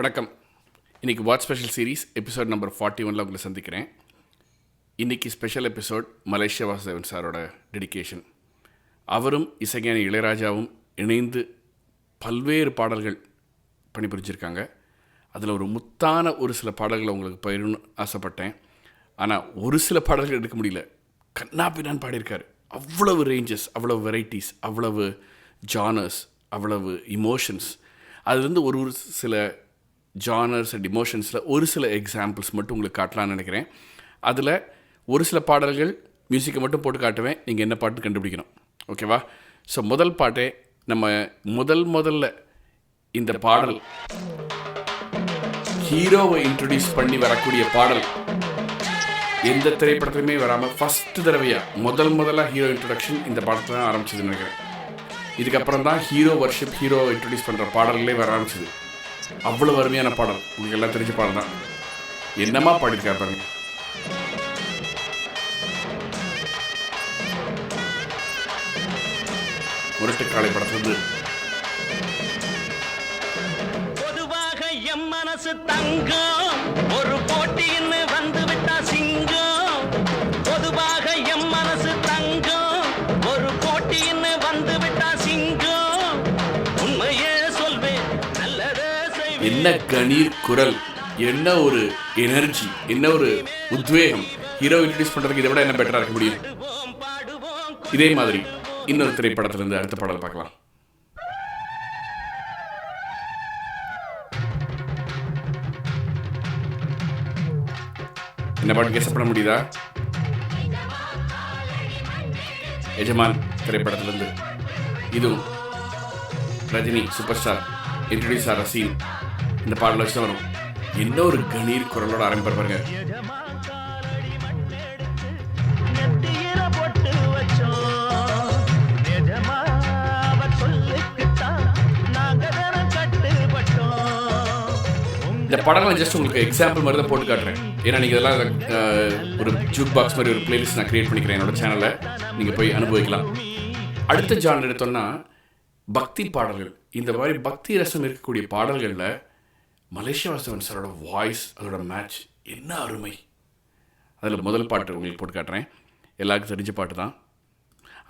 வணக்கம். இன்றைக்கி watch special series episode number 41 உங்களை சந்திக்கிறேன். இன்றைக்கி ஸ்பெஷல் எபிசோட் மலேசியா வாசுதேவன் சாரோட டெடிகேஷன். அவரும் இசைஞானி இளையராஜாவும் இணைந்து பல்வேறு பாடல்கள் பணிபுரிஞ்சிருக்காங்க. அதில் ஒரு முத்தான ஒரு சில பாடல்களை உங்களுக்கு பயிரணும்னு ஆசைப்பட்டேன். ஆனால் ஒரு சில பாடல்கள் எடுக்க முடியல. கண்ணாப்பின்னான்னு பாடியிருக்காரு. அவ்வளவு ரேஞ்சஸ், அவ்வளவு வெரைட்டிஸ், அவ்வளவு ஜானர்ஸ், அவ்வளவு இமோஷன்ஸ். அதுலேருந்து ஒரு சில ஜானர்ஸ் அண்ட் இமோஷன்ஸில் ஒரு சில எக்ஸாம்பிள்ஸ் மட்டும் உங்களுக்கு காட்டலான்னு நினைக்கிறேன். அதில் ஒரு சில பாடல்கள் மியூசிக்கை மட்டும் போட்டு காட்டுவேன், நீங்கள் என்ன பாட்டுன்னு கண்டுபிடிக்கணும். ஓகேவா? ஸோ முதல் பாட்டே நம்ம முதல்ல இந்த பாடல் ஹீரோவை இன்ட்ரடியூஸ் பண்ணி வரக்கூடிய பாடல். எந்த திரைப்படத்துலையுமே வராமல் ஃபஸ்ட்டு தடவையாக முதலாக ஹீரோ இன்ட்ரடக்ஷன் இந்த பாடத்தில் தான் ஆரம்பிச்சதுன்னு நினைக்கிறேன். இதுக்கப்புறம் தான் ஹீரோ வர்ஷிப், ஹீரோ இன்ட்ரடியூஸ் பண்ணுற பாடல்களே வர ஆரம்பிச்சது. அவ்வளோ அருமையான பாடல், உங்களுக்கு எல்லாம் தெரிஞ்ச பாடல் தான். என்னமா பாடியிருக்காரு பாருங்க. முரட்டுக்காலை படத்திலிருந்து பொதுவாக எம் மனசு தங்கம், ஒரு போட்டின்னு வந்து விட்டா சிங்கம். பொதுவாக எம் மனசு தங்கம், ஒரு போட்டின்னு வந்து விட்டா சிங்கம். உண்மையே சொல்வேன், நல்லதே செய்வேன். என்ன கணீர் குரல், என்ன ஒரு எனர்ஜி, என்ன ஒரு உத்வேகம். ஹீரோ இன்ட்ரடியூஸ் பண்ணுறதுக்கு இதை விட என்ன பெட்டராக இருக்க முடியும்? இதே மாதிரி இன்னொரு திரைப்படத்திலிருந்து அடுத்த பாடல் பார்க்கலாம். என்ன பாட்டு கெஸ் பண்ண முடியுதா? எஜமான் திரைப்படத்திலிருந்து. இதுவும் ரஜினி சூப்பர் ஸ்டார் இன்ட்ரடியூஸ் ஆகிற சீன் இந்த பாடல வச்சு தான் வரும். என்ன ஒரு கணீர் குரலோட ஆரம்பிப்பார் பாருங்க. இந்த படங்களை ஜஸ்ட் உங்களுக்கு எக்ஸாம்பிள் மாதிரி தான் போட்டு காட்டுறேன். ஏன்னா நீங்கள் இதெல்லாம் ஒரு ஜூக் பாக்ஸ் மாதிரி ஒரு பிளேலிஸ்ட் நான் கிரியேட் பண்ணிக்கிறேன் என்னோட சேனலில். நீங்கள் போய் அனுபவிக்கலாம். அடுத்த ஜானர் எடுத்தோம்னா பக்தி பாடல்கள். இந்த மாதிரி பக்தி ரசம் இருக்கக்கூடிய பாடல்களில் மலேசியா வாசுதேவன் சாரோட வாய்ஸ், அதோட மேட்ச் என்ன அருமை. அதில் முதல் பாட்டு உங்களுக்கு போட்டு காட்டுறேன். எல்லாருக்கும் தெரிஞ்ச பாட்டு தான்.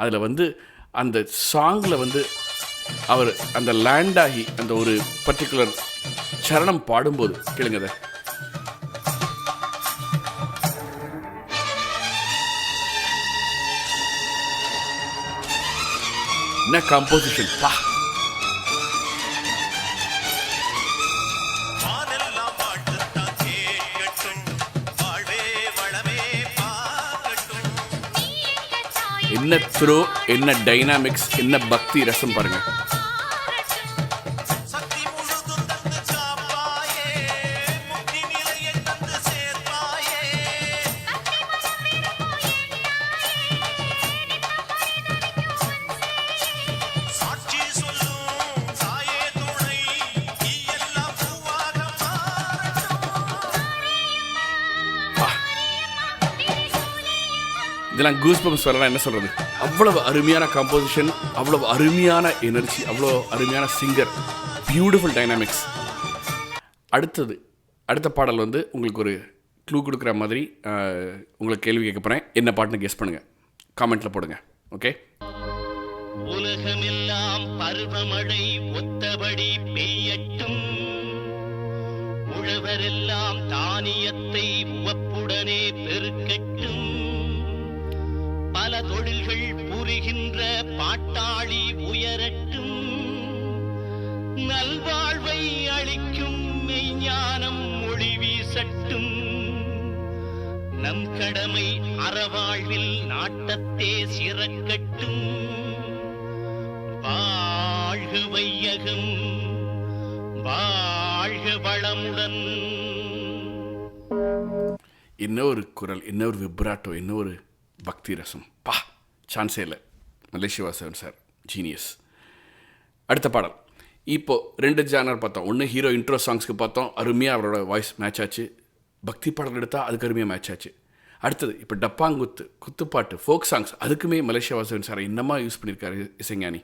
அதில் அந்த சாங்கில் அவர் அந்த லேண்ட் ஆகி அந்த ஒரு பர்டிகுலர் சரணம் பாடும்போது கேளுங்க. அதை என்ன கம்போசிஷன் பா. என்ன த்ரோ, என்ன டைனாமிக்ஸ், என்ன பக்தி ரசம் பாருங்க. இதெல்லாம் கூஸ் பம்ப்ஸ் வரலாம். என்ன சொல்கிறது, அவ்வளவு அருமையான கம்போசிஷன், அவ்வளவு அருமையான எனர்ஜி, அவ்வளோ அருமையான சிங்கர், பியூட்டிஃபுல் டைனாமிக்ஸ். அடுத்த பாடல் உங்களுக்கு ஒரு க்ளூ கொடுக்குற மாதிரி உங்களுக்கு கேள்வி கேட்க போகிறேன். என்ன பாட்டுன்னு கெஸ் பண்ணுங்கள், காமெண்ட்டில் போடுங்க. ஓகே. உலகமெல்லாம் பருவமழை ஒத்தபடி பெய்யட்டும், உழவரெல்லாம் தானியத்தை உவப்புடனே பெருக்கட்டும், பல தொழில்கள் புரிகின்ற பாட்டாளி உயரட்டும், நல்வாழ்வை அளிக்கும் மெய்ஞானம் ஒளி வீசட்டும், நம் கடமை அறவாழ்வில் நாட்டத்தே சிறக்கட்டும், வாழ்க வையகம், வாழ்க வளமுடன். என்ன ஒரு குரல், என்ன ஒரு விப்ராட்டோ, என்ன ஒரு பக்தி ரசம் பா. சான்ஸே இல்லை. Malaysia Vasudevan sir genius. அடுத்த பாடல். இப்போது 2 ஜானர் பார்த்தோம். ஒன்று ஹீரோ இன்ட்ரோ சாங்ஸ்க்கு பார்த்தோம், அருமையாக அவரோட வாய்ஸ் மேட்ச் ஆச்சு. பக்தி பாடல் எடுத்தால் அதுக்கு அருமையாக மேட்ச் ஆச்சு. அடுத்தது இப்போ டப்பாங்குத்து, குத்துப்பாட்டு, ஃபோக் சாங்ஸ், அதுக்குமே மலேசியா வாசுதேவன் சாரை என்னமா யூஸ் பண்ணியிருக்காரு இசைஞானி.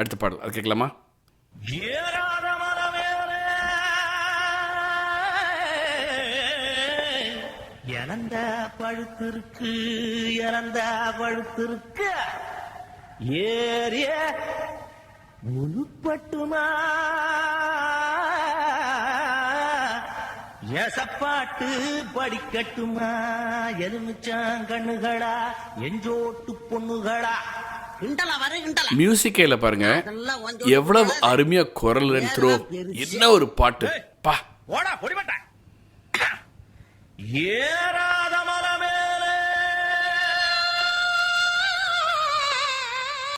அடுத்த பாடல் அது கேட்கலாமா? இழந்த பழுத்திருக்கு இழந்த பழுத்திருக்கு ஏறிய முழுப்பட்டுமா எசப்பாட்டு படிக்கட்டுமா எலுமிச்சாங்கண்ணுகளா எஞ்சோட்டு பொண்ணுகளா மியூசிக்கேல பாருங்க எவ்வளவு அருமையா குரல் த்ரோ, என்ன ஒரு பாட்டு பா. ஓடா பொடி மாட்டேன் ஏறாத மரமேலே.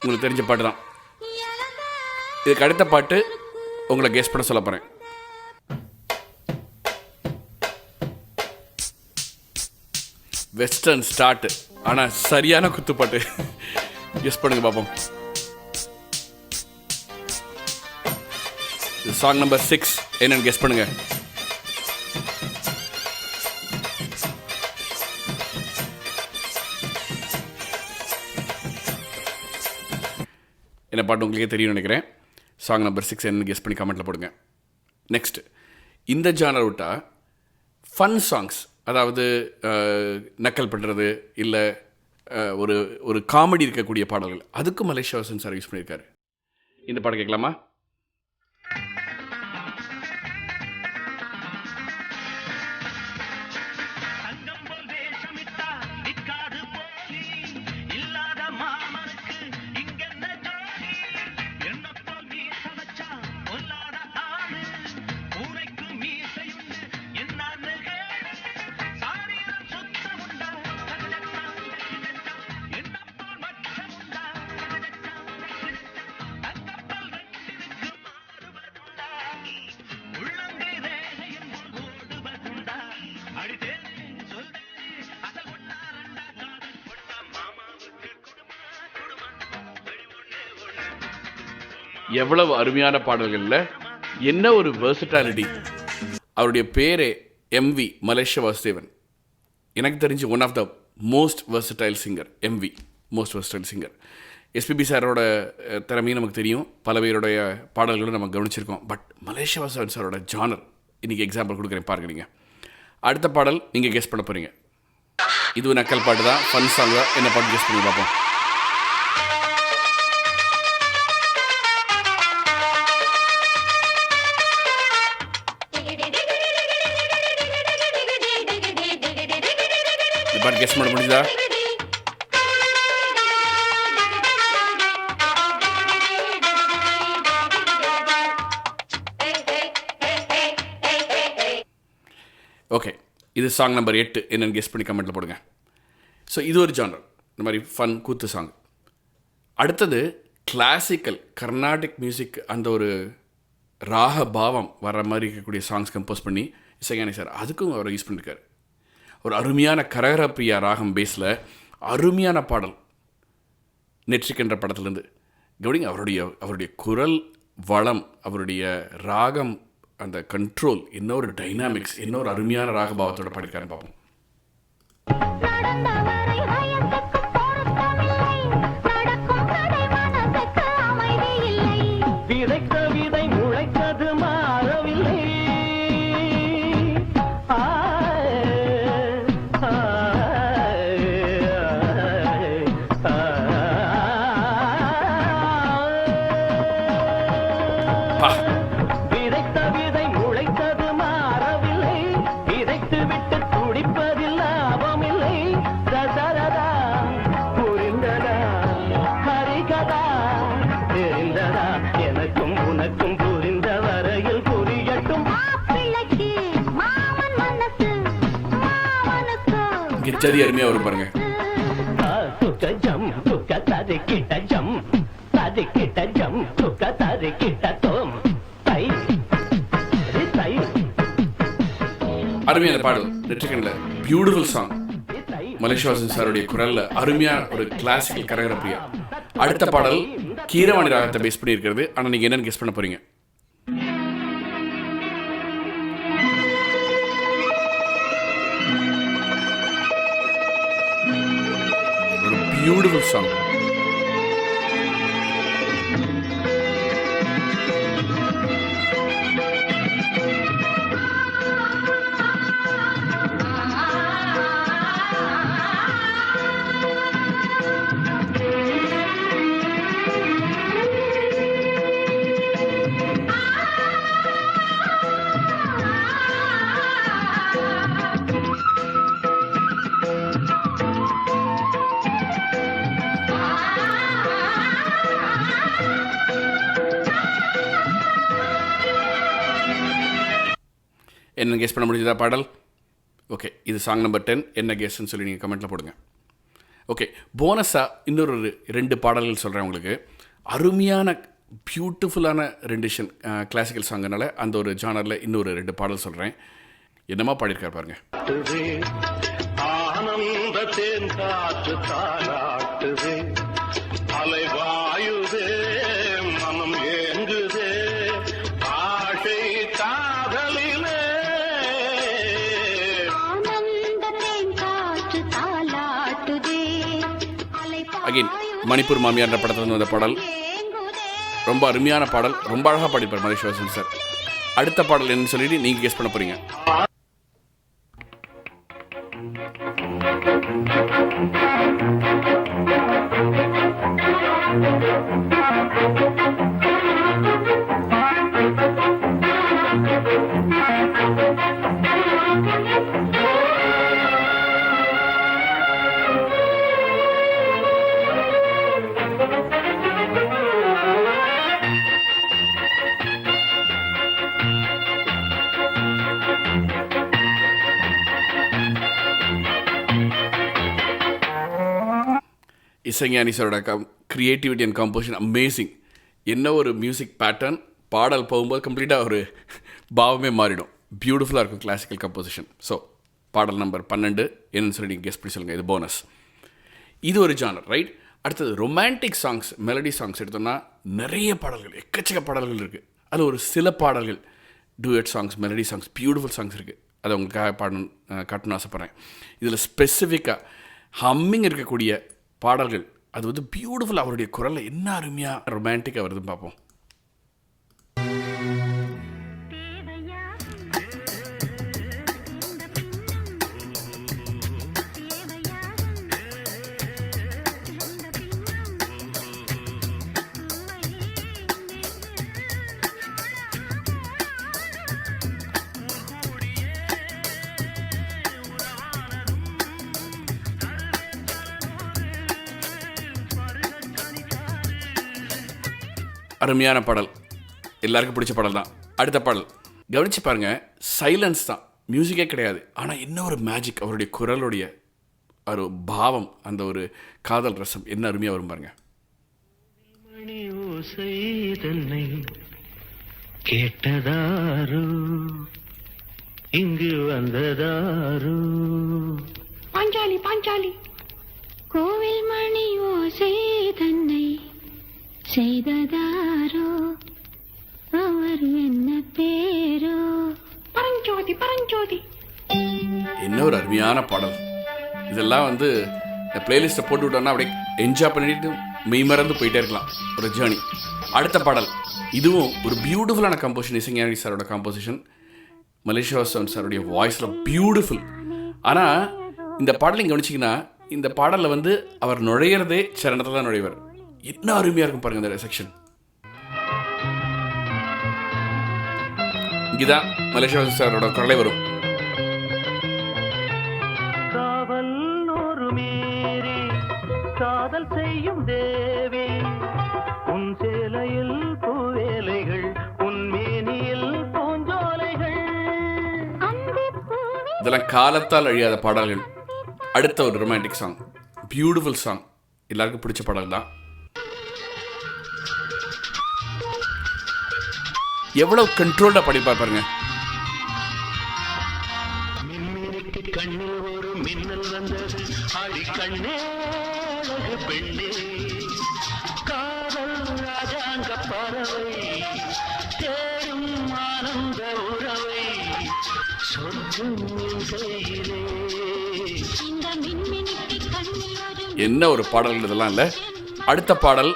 உங்களுக்கு தெரிஞ்ச பாட்டு தான். இதுக்கு அடுத்த பாட்டு உங்களை கெஸ் பண்ண சொல்ல போறேன். வெஸ்டர்ன் ஸ்டார்ட், ஆனா சரியான குத்துப்பாட்டு. கெஸ் பண்ணுங்க பாப்போம். சாங் நம்பர் 6 என்னன்னு கெஸ் பண்ணுங்க. என்ன பாட்டு உங்களுக்கே தெரியும் நினைக்கிறேன். சாங் நம்பர் 6 என்னன்னு கெஸ் பண்ணி கமெண்ட்டில் போடுங்க. நெக்ஸ்ட், இந்த ஜானர் விட்டா ஃபன் சாங்ஸ், அதாவது நக்கல் பண்ணுறது இல்லை ஒரு ஒரு காமெடி இருக்கக்கூடிய பாடல்கள், அதுக்கு மலேசியா வாசன் சார் யூஸ் பண்ணியிருக்காரு. இந்த பாடம் கேட்கலாமா? எவ்வளவு அருமையான பாடல்களில் என்ன ஒரு வெர்சட்டாலிட்டி. அவருடைய பேரே எம்வி மலேசியா வாசுதேவன். எனக்கு தெரிஞ்சு one of the most versatile singer. MV most versatile singer. SPB சாரோட திறமையும் நமக்கு தெரியும், பல பேருடைய பாடல்களும் நம்ம கவனிச்சிருக்கோம். பட் மலேசியா வாசுதேவன் சாரோட ஜானர் இன்றைக்கி எக்ஸாம்பிள் கொடுக்குறேன் பாருங்க. நீங்கள் அடுத்த பாடல் நீங்கள் கெஸ் பண்ண போகிறீங்க. இது நக்கல் பாட்டு தான், ஃபன் சாங் தான். என்ன பாட்டு கெஸ் பண்ணி பார்ப்போம். பாட்டு கெஸ் பண்ண முடியுதா? ஓகே, இது சாங் நம்பர் 8 என்னன்னு கெஸ் பண்ணி கமெண்ட்டில் போடுங்க. ஸோ இது ஒரு ஜானர், இந்த மாதிரி ஃபன் கூத்து சாங். அடுத்தது கிளாசிக்கல் கர்நாடிக் மியூசிக், அந்த ஒரு ராக பாவம் வர்ற மாதிரி இருக்கக்கூடிய சாங்ஸ் கம்போஸ் பண்ணி இசைஞானி சார் அதுக்கும் அவர் யூஸ் பண்ணியிருக்காரு. ஒரு அருமையான கரகரப்பிரியா ராகம் பேஸில் அருமையான பாடல் நெற்றிக்கின்ற படத்துலேருந்து கவனிங்க. அவருடைய குரல் வளம், அவருடைய ராகம், அந்த கண்ட்ரோல், இன்னொரு டைனாமிக்ஸ், இன்னொரு அருமையான ராகபாவத்தோட பாடியிருக்காருன்னு பார்ப்போம். சரி, அருமையாக வரும் பாருங்க. அருமையான பாடல் நெற்றிக்கண்ணில், பியூட்டிஃபுல் சாங். மலேசியா வாசன் சாருடைய குரல்ல அருமையான ஒரு கிளாசிக்கல் கரகரப்பிரியா. அடுத்த பாடல் கீரவாணி ராகத்தை பேஸ் பண்ணி இருக்கிறது. ஆனால் நீங்கள் என்னன்னு கெஸ் பண்ண போறீங்க. ஒரு பியூட்டிஃபுல் சாங். என்ன கெஸ் பண்ண முடிஞ்சதா பாடல்? ஓகே, இது சாங் நம்பர் 10. என்ன கெஸ்ன்னு சொல்லி நீங்கள் கமெண்ட்டில் போடுங்க. ஓகே, போனஸாக இன்னொரு 2 பாடல்கள் சொல்கிறேன் உங்களுக்கு. அருமையான பியூட்டிஃபுல்லான ரெண்டிஷன் கிளாசிக்கல் சாங்குனால அந்த ஒரு ஜானரில் இன்னொரு 2 பாடல் சொல்கிறேன். என்னமா பாடியிருக்கார் பாருங்க. ஆனந்த தேன் காற்று தாராட்டுதே, அலைவாயுதே, மனம் ஏங்குதே, ஆசை காதலிலே. அகைன் மணிப்பூர் மாமியார் படத்தில் வந்த பாடல். ரொம்ப அருமையான பாடல், ரொம்ப அழகாக பாடிப்பார் மலேசியா சார். அடுத்த பாடல் என்னன்னு சொல்லிட்டு நீங்கள் கெஸ் பண்ண போகிறீங்க. இசைஞானி சாரோட க்ரியேட்டிவிட்டி அண்ட் கம்போசிஷன் அமேசிங். என்ன ஒரு மியூசிக் பேட்டர்ன், பாடல் போகும்போது கம்ப்ளீட்டாக ஒரு பாவமே மாறிடும். பியூட்டிஃபுல்லாக இருக்கும் கிளாசிக்கல் கம்போசிஷன். ஸோ பாடல் நம்பர் 12 என்னன்னு சொல்லி நீங்கள் கெஸ் பண்ணி சொல்லுங்கள். இது போனஸ். இது ஒரு ஜானர், ரைட்? அடுத்தது ரொமான்டிக் சாங்ஸ், மெலடி சாங்ஸ் எடுத்தோம்னா நிறைய பாடல்கள், எக்கச்சக்க பாடல்கள் இருக்குது. அது ஒரு சில பாடல்கள் duet songs, melody songs, beautiful songs இருக்குது. அதை உங்களுக்காக காட்டணும்னு ஆசைப்பட்றேன். இதில் ஸ்பெசிஃபிக்காக ஹம்மிங் இருக்கக்கூடிய பாடல்கள், அது வந்து பியூட்டிஃபுல். அவருடைய குரலில் என்ன அருமையாக ரொமான்டிக்காக வருதுன்னு பார்ப்போம். அருமையான பாடல், எல்லாருக்கும் பிடிச்ச பாடல் தான். அடுத்த பாடல் கவனிச்சு பாருங்க. சைலன்ஸ் தான், மியூசிக்கே கிடையாது. ஆனால் என்ன ஒரு மேஜிக், அவருடைய குரலுடைய ஒரு பாவம், அந்த ஒரு காதல் ரசம் என்ன அருமையாக வரும் பாருங்க. மணி ஓசை தன்னை கேட்டதாரு, இங்கு வந்ததாரு. பாஞ்சாலி பாஞ்சாலி கோவில் மணி ஓசை தன்னை செய்ததாரோ, அவர் என்ன பேரோ, பரஞ்சோதி பரஞ்சோதி. என்ன ஒரு அருமையான பாடல். இதெல்லாம் வந்து இந்த பிளேலிஸ்ட்டை போட்டு விட்டோம்னா அப்படியே என்ஜாய் பண்ணிட்டு மெய்மறந்து போயிட்டே இருக்கலாம், ஒரு ஜேர்னி. அடுத்த பாடல், இதுவும் ஒரு பியூட்டிஃபுல்லான கம்போசிஷன். இசைஞானி சாரோட கம்போசிஷன், மலேசியா வாசவன் சாருடைய வாய்ஸில் பியூட்டிஃபுல். ஆனால் இந்த பாடலையும் கவனிச்சிங்கன்னா, இந்த பாடலில் வந்து அவர் நுழையிறதே சரணத்தில் தான் நுழைவர். என்ன அருமையாக இருக்கும் பாருங்க இந்த செக்ஷன். இங்கேதான் மலேசியா சாரோட குரலை வரும். காவல் ஒரு மீறி காதல் செய்யும் தேவி, உன் சேலையில் பூவேலைகள், உன் மேனியில் பூஞ்சோலைகள். இதெல்லாம் காலத்தால் அழியாத பாடல்கள். அடுத்த ஒரு ரொமான்டிக் சாங், பியூட்டிஃபுல் சாங், எல்லாருக்கும் பிடிச்ச பாடல் தான். எவ்வளவு கண்ட்ரோல்டா படிப்பார் பாருங்க. மின்மினிக்கு கண்ணில் ஒரு மின்னல் வந்தது, அடி கண்ணே அழகு பெண்ணே, காதல் ராஜாங்க பறவை தேடும் ஆனந்த உறவை சொல்லும் இசையிலே. இந்த மின்மினிக்கு கண்ணில் ஒரு என்ன ஒரு பாடல் இதெல்லாம் இல்லை. அடுத்த பாடல்,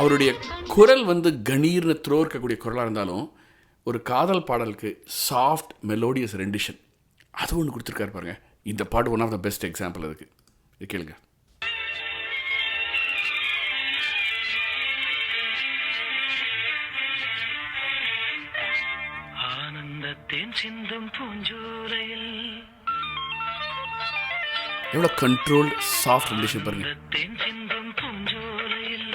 அவருடைய குரல் வந்து கணீர்னு த்ரோ இருக்கக்கூடிய குரலாக இருந்தாலும் ஒரு காதல் பாடலுக்கு சாஃப்ட் மெலோடியஸ் ரெண்டிஷன் அது ஒன்று கொடுத்துருக்காரு பாருங்க. இந்த பாட்டு one of the best example அதுக்கு. இது கேளுங்க. ஆனந்தத்தேன் சிந்தும் பூஞ்சோலையில் எவ்வளோ கண்ட்ரோல்ட் சாஃப்ட் ரெண்டிஷன் பாருங்க. தேன் சிந்தும் பூஞ்சோலையில்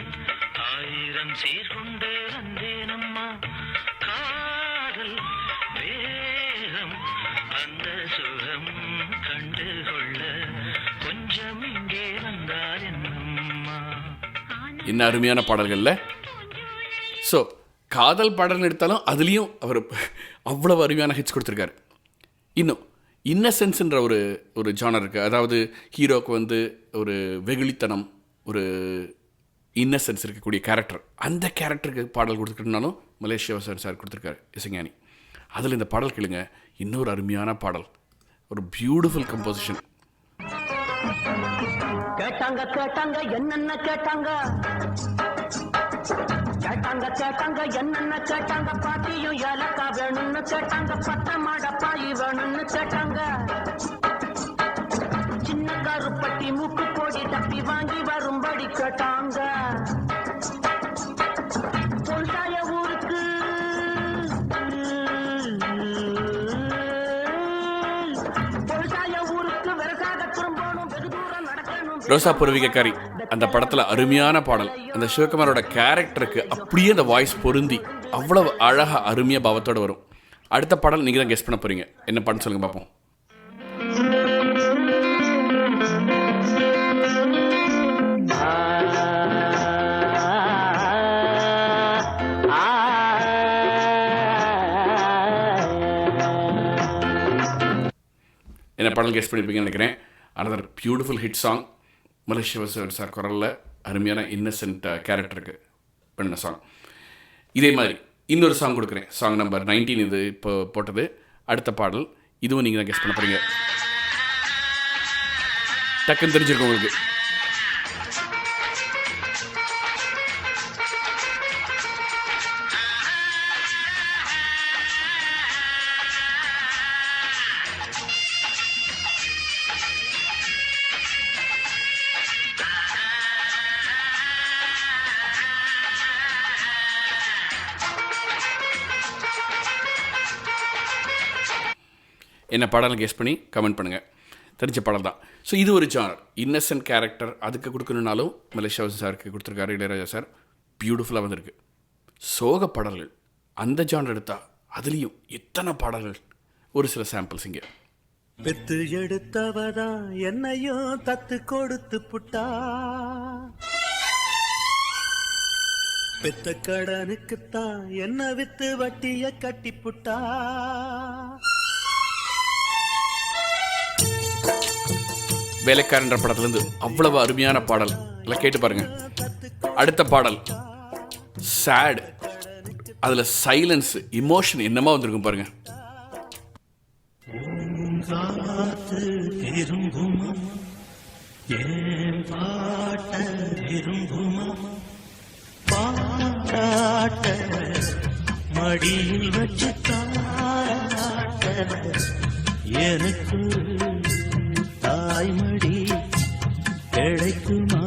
ஆயிரம் சீர்கொண்டு வந்தேனம்மா, காதல் வேக நேரம் அந்த சுகம் கண்டு கொள்ள கொஞ்சம் இங்கே வந்தால் என்னம்மா. என்ன அருமையான பாடல்கள்ல. ஸோ காதல் பாடல்கள் எடுத்தாலும் அதுலேயும் அவர் அவ்வளவு அருமையான ஹிட்ஸ் கொடுத்துருக்காரு. இன்னும் இன்னசென்ஸ்ன்ற ஒரு ஜானர் இருக்குது. அதாவது ஹீரோவுக்கு வந்து ஒரு வெகுளித்தனம், ஒரு இன்னசென்ஸ் இருக்கக்கூடிய கேரக்டர், அந்த கேரக்டருக்கு பாடல் கொடுத்துக்கிட்டனாலும் மலேசியா வாசவன் சார் கொடுத்துருக்காரு இசைஞானி. அதில் இந்த பாடல் கேளுங்க, இன்னொரு அருமையான பாடல், ஒரு பியூட்டிஃபுல் கம்போசிஷன். கேட்டாங்க கேட்டாங்க என்னென்ன கேட்டாங்க, கேட்டாங்க கேட்டாங்க என்னென்ன கேட்டாங்க, பாட்டியும் ஏலக்கா வேணும்னு கேட்டாங்க, பட்ட மாடப்பாயி வேணும்னு கேட்டாங்க, சின்ன கருப்பட்டி மூக்கு போடி தப்பி வாங்கி வரும்படி கேட்டாங்க, பொருளாய ஊருக்கு பொருளாய ஊருக்கு விவசாய திரும்பணும், வெகு தூரம் நடக்கணும். ரோசா பூர்விகக்காரி அந்த படத்தில் அருமையான பாடல். அந்த சிவகுமாரோட கேரக்டருக்கு அப்படியே அந்த வாய்ஸ் பொருந்தி அவ்வளவு அழகாக அருமையாக பாவத்தோடு வரும். அடுத்த பாடல் நீங்கள் தான் கெஸ் பண்ண போகிறீங்க. என்ன பாடல் சொல்லுங்க பார்ப்போம். என்ன பாடல் கெஸ் பண்ணியிருப்பீங்கன்னு நினைக்கிறேன். Another beautiful hit song. Malaysia Vasavan sir குரலில் அருமையான இன்னசென்ட் கேரக்டருக்கு பண்ண சாங். இதே மாதிரி இன்னொரு சாங் கொடுக்குறேன். சாங் நம்பர் 19 இது இப்போ போட்டது. அடுத்த பாடல் இதுவும் நீங்கள் தான் கெஸ் பண்ண போகிறீங்க. டக்குன்னு தெரிஞ்சிருக்கும் உங்களுக்கு. என்ன பாடல் கெஸ் பண்ணி கமெண்ட் பண்ணுங்கள். தெரிஞ்ச பாடல் தான். ஸோ இது ஒரு ஜானர், இன்னசென்ட் கேரக்டர். அதுக்கு கொடுக்கணுன்னாலும் மலேசியா வாசவன் சாருக்கு கொடுத்துருக்காரு இளையராஜா சார். பியூட்டிஃபுல்லாக வந்திருக்கு. சோக பாடல்கள் அந்த ஜானர் எடுத்தால் அதுலேயும் எத்தனை பாடல்கள். ஒரு சில சாம்பிள்ஸ் இங்கே. பெத்து எடுத்தவதான் என்னையும் தத்து கொடுத்து புட்டா, பெத்த கடனுக்குத்தான் என்ன வித்து வட்டிய கட்டி புட்டா, வேலைக்காரன்ற படத்துலேருந்து அவ்வளவு அருமையான பாடல் எல்லாம் கேட்டு பாருங்க. அடுத்த பாடல் சேட். அதில் சைலன்ஸ், இமோஷன் என்னமா வந்திருக்கும் பாருங்க. மடியில் வச்சு எனக்கு தாய்மடி கிடைக்குமா,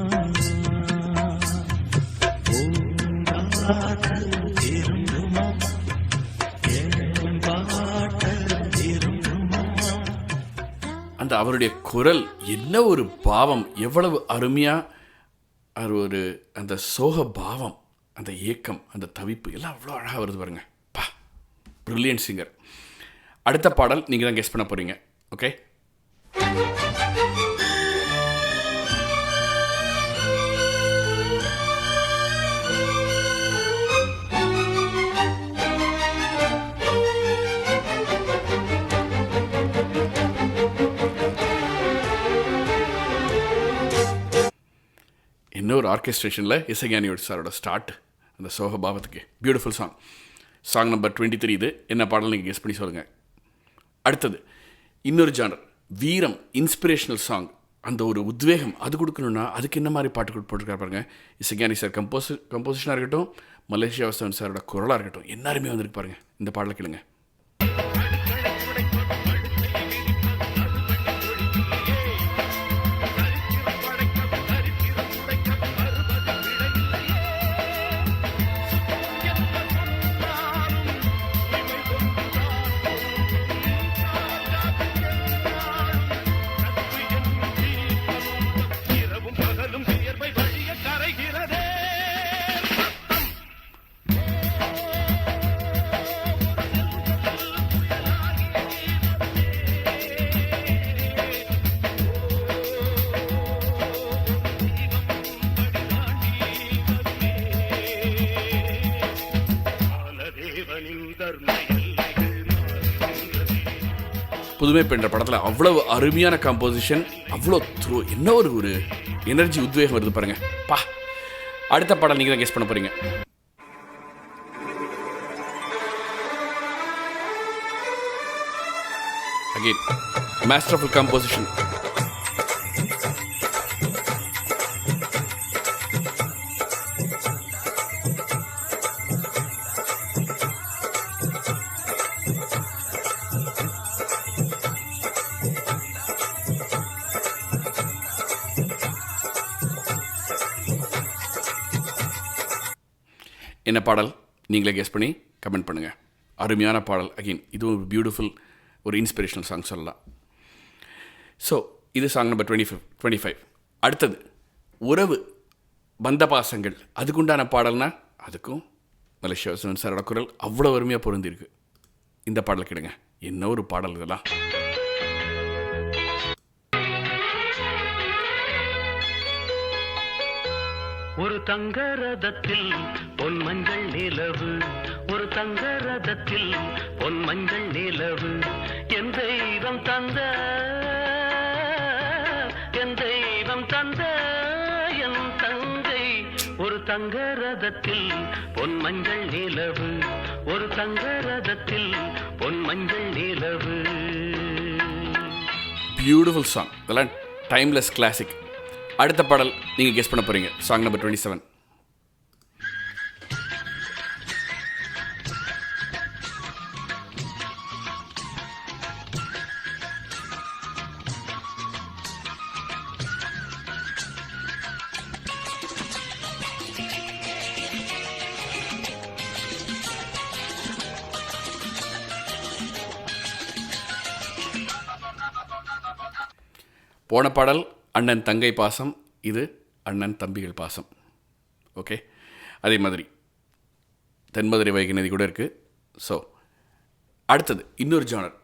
திரும்புமா திரும்புமா. அந்த அவருடைய குரல் என்ன ஒரு பாவம், எவ்வளவு அருமையாக ஒரு அந்த சோக பாவம், அந்த ஏக்கம், அந்த தவிப்பு எல்லாம் அவ்வளோ அழகாக வருது பாருங்க. பா, பிரில்லியன்ட் சிங்கர். அடுத்த பாடல் நீங்கள் தான் கெஸ் பண்ண போகிறீங்க. ஓகே, இன்னொரு ஆர்கெஸ்ட்ரேஷனில் இசைஞானியோட சாரோட ஸ்டார்ட் அந்த சோக பாவத்துக்கு. Beautiful song. சாங் நம்பர் 23 இது. என்ன பாடல் நீங்கள் கெஸ் பண்ணி சொல்லுங்கள். அடுத்தது இன்னொரு ஜானர், வீரம், இன்ஸ்பிரேஷனல் சாங். அந்த ஒரு உத்வேகம் அது கொடுக்கணுன்னா அதுக்கு என்ன மாதிரி பாட்டு போட்டிருக்காரு பாருங்க. இசைஞானி சார் கம்போசிஷனாக இருக்கட்டும், மலேசியா வாசவன் சாரோட குரலாக இருக்கட்டும், எல்லாருமே வந்திருக்கு பாருங்க. இந்த பாடலை கேளுங்க. புதுமை பெண்ற படத்தில் அவ்வளவு அருமையான காம்போசிஷன், அவ்வளோ என்ன ஒரு எனர்ஜி, உத்வேகம் வருது பாருங்க பா. அடுத்த பாடல் நீங்கள் தான் கெஸ் பண்ண போறீங்க. Again, masterful composition. என்ன பாடல் நீங்களே கெஸ் பண்ணி கமெண்ட் பண்ணுங்கள். அருமையான பாடல். அகெயின் இதுவும் ஒரு பியூட்டிஃபுல், ஒரு இன்ஸ்பிரேஷனல் சாங் சொல்லலாம். ஸோ இது சாங் நம்பர் 25. அடுத்தது உறவு, பந்த பாசங்கள், அதுக்குண்டான பாடல்னா அதுக்கும் மலேசியா வாசுதேவன் சாரோட குரல் அவ்வளோ அருமையாக பொருந்திருக்கு. இந்த பாடல் கேளுங்க, என்ன ஒரு பாடல் இதெல்லாம். ஒரு தங்க ரதத்தில் பொன் மஞ்சள் நிலவு, ஒரு தங்க ரதத்தில் பொன் மஞ்சள் நிலவு, என் தெய்வம் தந்த என் தெய்வம் தந்த என் தங்கை. ஒரு தங்க ரதத்தில் பொன் மஞ்சள் நிலவு, ஒரு தங்க ரதத்தில் பொன் மஞ்சள் நிலவு. பியூட்டிஃபுல் சாங், இதெல்லாம் டைம்லெஸ் கிளாசிக். அடுத்த பாடல் நீங்கள் கெஸ் பண்ண போகிறீங்க. Song number 27. போன பாடல் அண்ணன் தங்கை பாசம், இது அண்ணன் தம்பிகள் பாசம். ஓகே, அதே மாதிரி தென்மதுரை வைகை நதி கூட இருக்குது. ஸோ அடுத்தது இன்னொரு genre,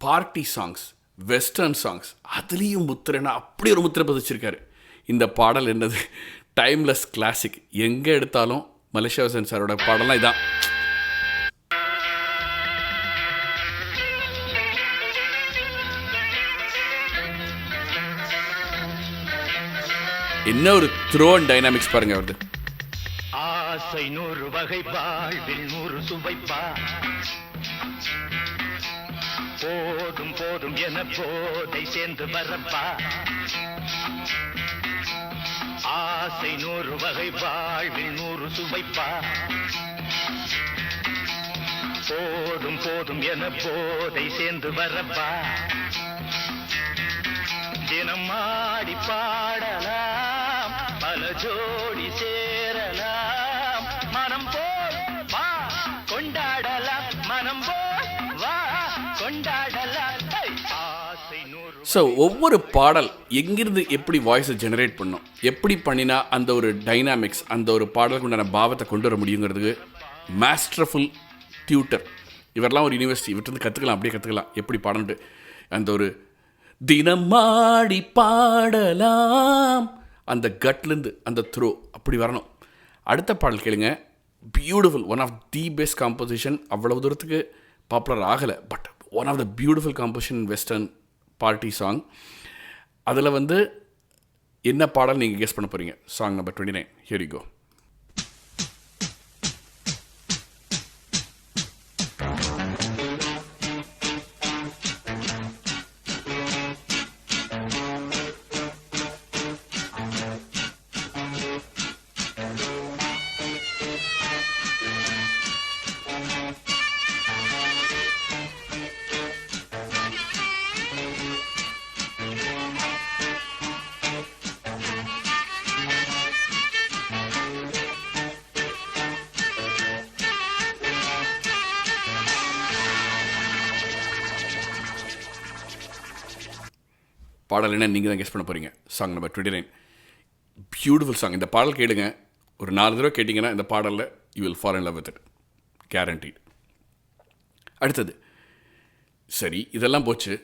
party songs, western songs. அதுலேயும் முத்திரைனா அப்படி ஒரு முத்திரை பதிச்சிருக்காரு. இந்த பாடல் என்னது, டைம்லெஸ் கிளாசிக். எங்கே எடுத்தாலும் மலேசியா வாசுதேவன் சாரோட பாடலாம் இதான். என்ன ஒரு த்ரோ அண்ட் டைனாமிக்ஸ் பாருங்க அவரது. ஆசை 100 வகை, வாழ்வில் 100 சுவைப்பா, போதும் போதும் என போதை சேர்ந்து வரப்பா. ஆசை 100 வகை, வாழ்வில் 100 சுவைப்பா, போதும் போதும் என போதை சேர்ந்து வரப்பா. தினம் ஆடி பாடலாம், பல ஜோடி சேரலாம், மனம் போல் வா கொண்டாடலாம், மனம் போல் வா கொண்டாடலாம். ஆசை 100. ஸோ ஒவ்வொரு பாடல் எங்கிருந்து எப்படி வாய்ஸை ஜெனரேட் பண்ணும், எப்படி பண்ணினா அந்த ஒரு டைனாமிக்ஸ், அந்த ஒரு பாடலுக்கு உண்டான பாவத்தை கொண்டு வர முடியுங்கிறதுக்கு மாஸ்டர்ஃபுல் டியூட்டர். இவரெல்லாம் ஒரு யூனிவர்சிட்டி, இவர்கிட்ட கற்றுக்கலாம், அப்படியே கற்றுக்கலாம் எப்படி பாடன்ட்டு. அந்த ஒரு தினம் ஆடி பாடலாம், அந்த கட்லேருந்து அந்த த்ரோ அப்படி வரணும். அடுத்த பாடல் கேளுங்க, beautiful, one of the best composition. அவ்வளவு தூரத்துக்கு பாப்புலர் ஆகலை, but one of the beautiful composition western party song. அதில் வந்து என்ன பாடல் நீங்கள் கெஸ் பண்ண போகிறீங்க? Song number 29. Here you go. பாடல் என்ன நீங்கள் தான் கெஸ் பண்ண போகிறீங்க. Song number 29. Beautiful song. இந்த பாடல் கேளுங்க, ஒரு 4 தடவை கேட்டிங்கன்னா இந்த பாடலில் you will fall in love with it, guaranteed. அடுத்தது சரி, இதெல்லாம் போச்சு.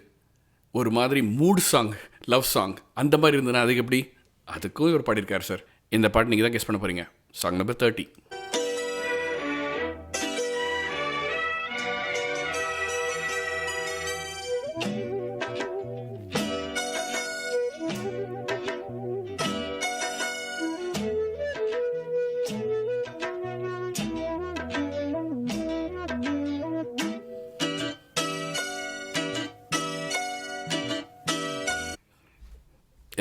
ஒரு மாதிரி மூட் சாங், லவ் சாங் அந்த மாதிரி இருந்ததுன்னா அதுக்கு எப்படி, அதுக்கும் இவர் பாடியிருக்காரு சார். இந்த பாட்டு நீங்கள் தான் கெஸ் பண்ண போகிறீங்க. Song number 30.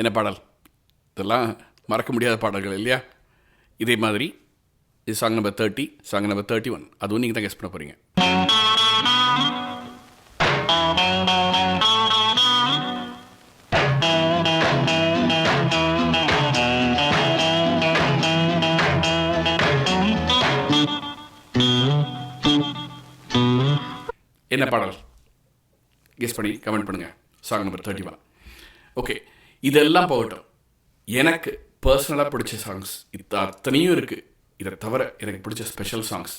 என்ன பாடல்? இதெல்லாம் மறக்க முடியாத பாடல்கள் இல்லையா? இதே மாதிரி இது சாங் நம்பர் 30, சாங் நம்பர் 31. அதுவும் நீங்கள் தான் கெஸ் பண்ண போகிறீங்க. என்ன பாடல்? கெஸ் பண்ணி கமெண்ட் பண்ணுங்கள். Song number 31. ஓகே, இதெல்லாம் போகட்டும். எனக்கு பர்சனலாக பிடிச்ச சாங்ஸ் இது அத்தனையும் இருக்குது. இதை தவிர எனக்கு பிடிச்ச special songs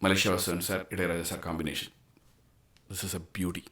Malaysia Vasan sir, Ilaiyaraaja sir combination. This is a beauty.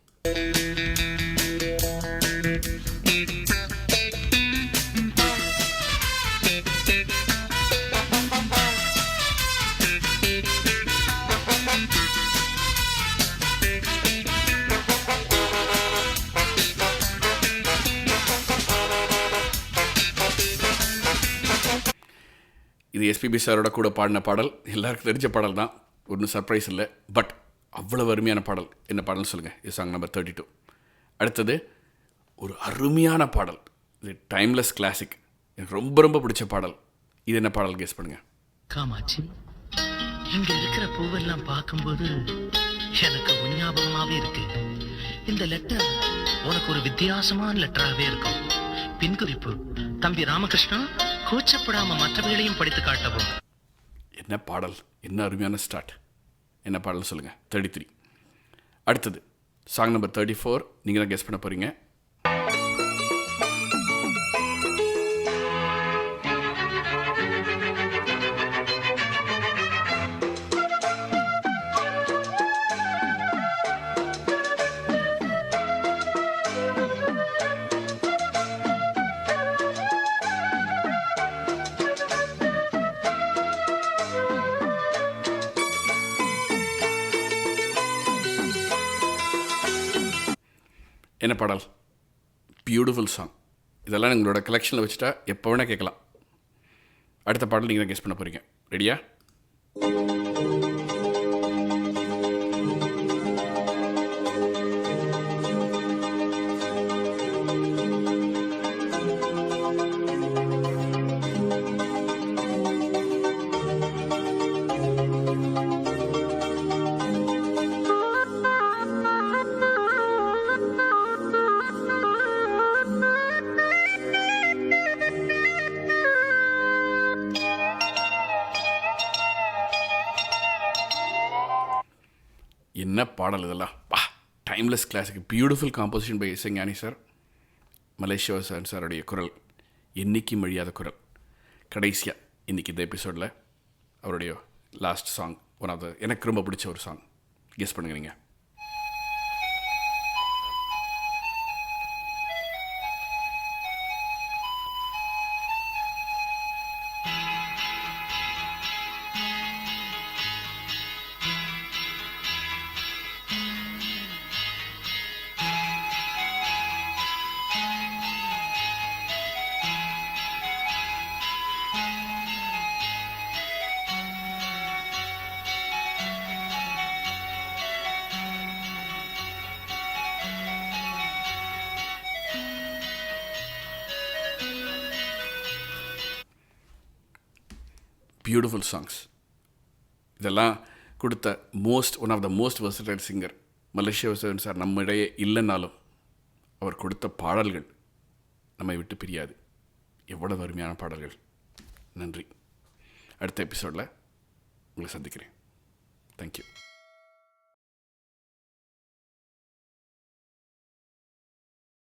இது எஸ்பிபி சாரோட கூட பாடின பாடல். எல்லாருக்கும் தெரிஞ்ச பாடல் தான், ஒன்றும் சர்ப்ரைஸ் இல்லை. பட் அவ்வளோ அருமையான பாடல். என்ன பாடல்னு சொல்லுங்கள். இது சாங் நம்பர் 32. அடுத்தது ஒரு அருமையான பாடல். இது டைம்லெஸ் கிளாசிக். எனக்கு ரொம்ப ரொம்ப பிடிச்ச பாடல். இது என்ன பாடல்? கெஸ் பண்ணுங்கள். காமாட்சி, இங்க இருக்கிற பூவெல்லாம் பார்க்கும்போது எனக்கு உன் ஞாபகமாவே இருக்கு. இந்த லெட்டர் உனக்கு ஒரு வித்தியாசமான லெட்டராகவே இருக்கும். பின்குறிப்பு: தம்பி ராமகிருஷ்ணா, கூச்சப்படாம மற்றவர்களையும் படித்து காட்டவும். என்ன பாடல், என்ன அருமையான ஸ்டார்ட். என்ன பாடல் சொல்லுங்கள். 33. அடுத்தது சாங் நம்பர் 34. நீங்கள் தான் கெஸ் பண்ண போகிறீங்க. என்ன பாடல்? Beautiful song. இதெல்லாம் எங்களோட கலெக்ஷனில் வச்சுட்டா எப்போ வேணால் கேட்கலாம். அடுத்த பாடல் நீங்கள் தான் கெஸ் பண்ண போகிறீங்க. ரெடியா? என்ன பாடல் இதெல்லாம்! வா, timeless classic. Beautiful composition by Isaignani sir, Malaysia Vasan சாருடைய குரல், என்னைக்கும் அழியாத குரல். கடைசியாக இன்றைக்கி இந்த எபிசோடில் அவருடைய last song, one of the எனக்கு ரொம்ப பிடிச்ச ஒரு சாங். கெஸ் பண்ணுங்க நீங்கள். Beautiful songs. இதெல்லாம் கொடுத்த one of the most versatile singer Malaysia Vasan sir நம்மிடையே இல்லைன்னாலும் அவர் கொடுத்த பாடல்கள் நம்மை விட்டு பிரியாது. எவ்வளவு அருமையான பாடல்கள். நன்றி. அடுத்த எபிசோடில் உங்களை சந்திக்கிறேன். தேங்க்யூ.